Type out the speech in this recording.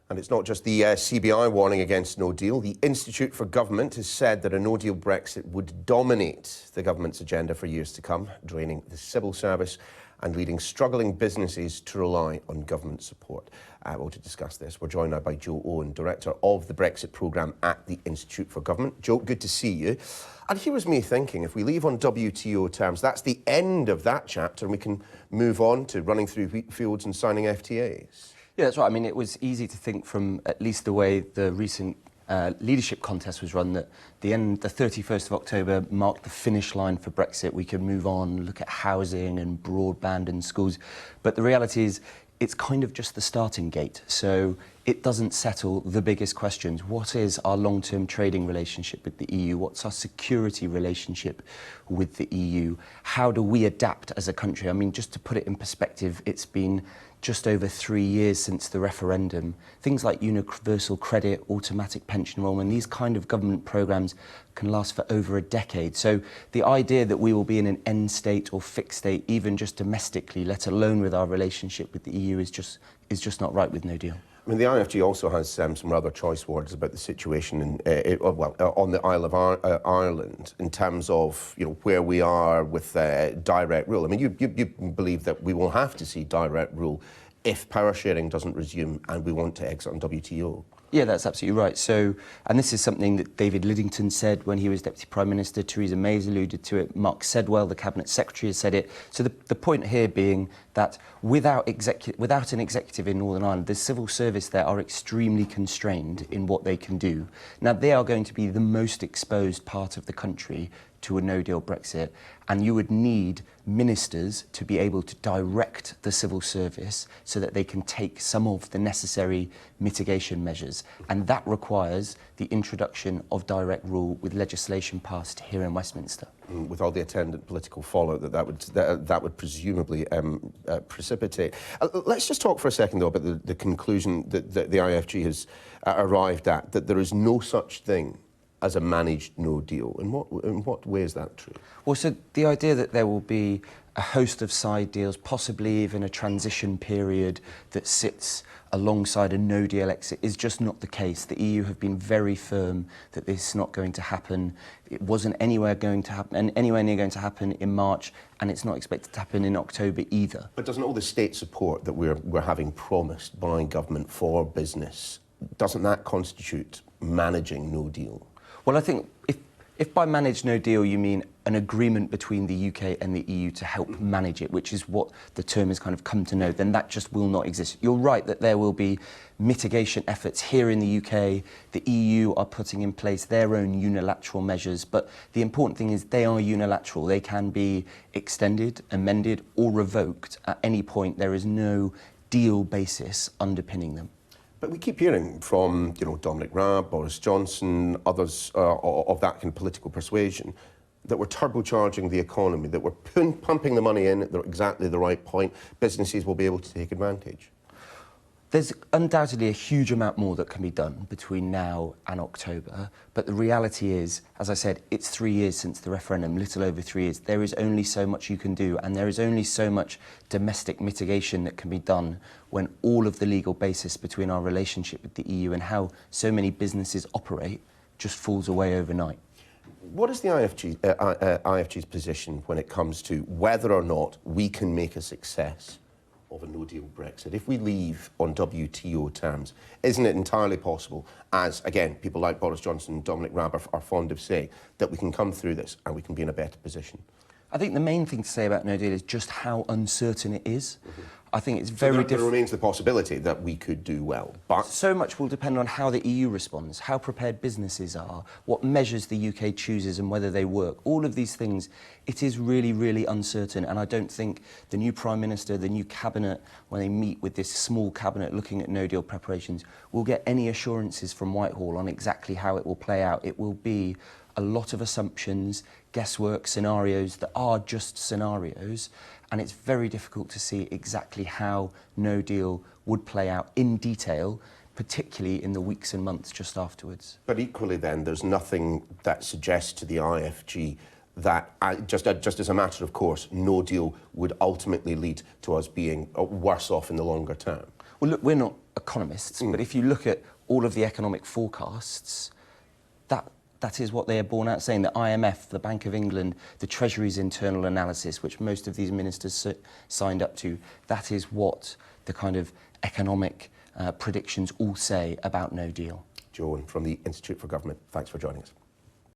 And it's not just the CBI warning against no deal. The Institute for Government has said that a no-deal Brexit would dominate the government's agenda for years to come, draining the civil service and leading struggling businesses to rely on government support. Well, to discuss this, we're joined now by Owen, Director of the Brexit Programme at the Institute for Government. Joe, good to see you. And here was me thinking, if we leave on WTO terms, that's the end of that chapter and we can move on to running through wheat fields and signing FTAs. Yeah, that's right. I mean, it was easy to think from at least the way the recent leadership contest was run that the 31st of October marked the finish line for Brexit. We could move on, look at housing and broadband and schools. But the reality is, it's kind of just the starting gate. So it doesn't settle the biggest questions. What is our long-term trading relationship with the EU? What's our security relationship with the EU? How do we adapt as a country? I mean, just to put it in perspective, it's been just over 3 years since the referendum. Things like universal credit, automatic pension enrolment, these kind of government programmes can last for over a decade. So the idea that we will be in an end state or fixed state, even just domestically, let alone with our relationship with the EU, is just not right with no deal. I mean, the IfG also has some rather choice words about the situation on the Isle of Ireland in terms of where we are with direct rule. I mean, you believe that we will have to see direct rule if power sharing doesn't resume and we want to exit on WTO. Yeah, that's absolutely right. So, and this is something that David Lidington said when he was Deputy Prime Minister, Theresa May's alluded to it, Mark Sedwell, the Cabinet Secretary, has said it. So the point here being that without an executive in Northern Ireland, the civil service there are extremely constrained in what they can do. Now, they are going to be the most exposed part of the country to a no-deal Brexit, and you would need ministers to be able to direct the civil service so that they can take some of the necessary mitigation measures, and that requires the introduction of direct rule with legislation passed here in Westminster. With all the attendant political fallout that would presumably precipitate. Let's just talk for a second, though, about the conclusion that the IfG has arrived at, that there is no such thing as a managed no deal. In what way is that true? Well, so the idea that there will be a host of side deals, possibly even a transition period that sits alongside a no deal exit, is just not the case. The EU have been very firm that this is not going to happen. It wasn't anywhere near going to happen in March, and it's not expected to happen in October either. But doesn't all the state support that we're having promised by government for business, doesn't that constitute managing no deal? Well, I think if by manage no deal you mean an agreement between the UK and the EU to help manage it, which is what the term has kind of come to know, then that just will not exist. You're right that there will be mitigation efforts here in the UK. The EU are putting in place their own unilateral measures, but the important thing is they are unilateral. They can be extended, amended, or revoked at any point. There is no deal basis underpinning them. But we keep hearing from, Dominic Raab, Boris Johnson, others of that kind of political persuasion, that we're turbocharging the economy, that we're pumping the money in at exactly the right point. Businesses will be able to take advantage. There's undoubtedly a huge amount more that can be done between now and October, but the reality is, as I said, it's 3 years since the referendum, little over 3 years. There is only so much you can do, and there is only so much domestic mitigation that can be done when all of the legal basis between our relationship with the EU and how so many businesses operate just falls away overnight. What is the IfG's position when it comes to whether or not we can make a success of a no-deal Brexit? If we leave on WTO terms, isn't it entirely possible, as, again, people like Boris Johnson and Dominic Raab are fond of saying, that we can come through this and we can be in a better position? I think the main thing to say about no deal is just how uncertain it is. I think it's very difficult. There remains the possibility that we could do well, but so much will depend on how the EU responds, how prepared businesses are, what measures the UK chooses and whether they work. All of these things, it is really, really uncertain, and I don't think the new Prime Minister, the new Cabinet, when they meet with this small Cabinet looking at no-deal preparations, will get any assurances from Whitehall on exactly how it will play out. It will be a lot of assumptions, guesswork, scenarios that are just scenarios, and it's very difficult to see exactly how no deal would play out in detail, particularly in the weeks and months just afterwards. But equally then, there's nothing that suggests to the IfG that, just as a matter of course, no deal would ultimately lead to us being worse off in the longer term. Well, look, we're not economists, but if you look at all of the economic forecasts, that is what they are borne out saying. The IMF, the Bank of England, the Treasury's internal analysis, which most of these ministers signed up to, that is what the kind of economic predictions all say about no deal. Owen from the Institute for Government, thanks for joining us.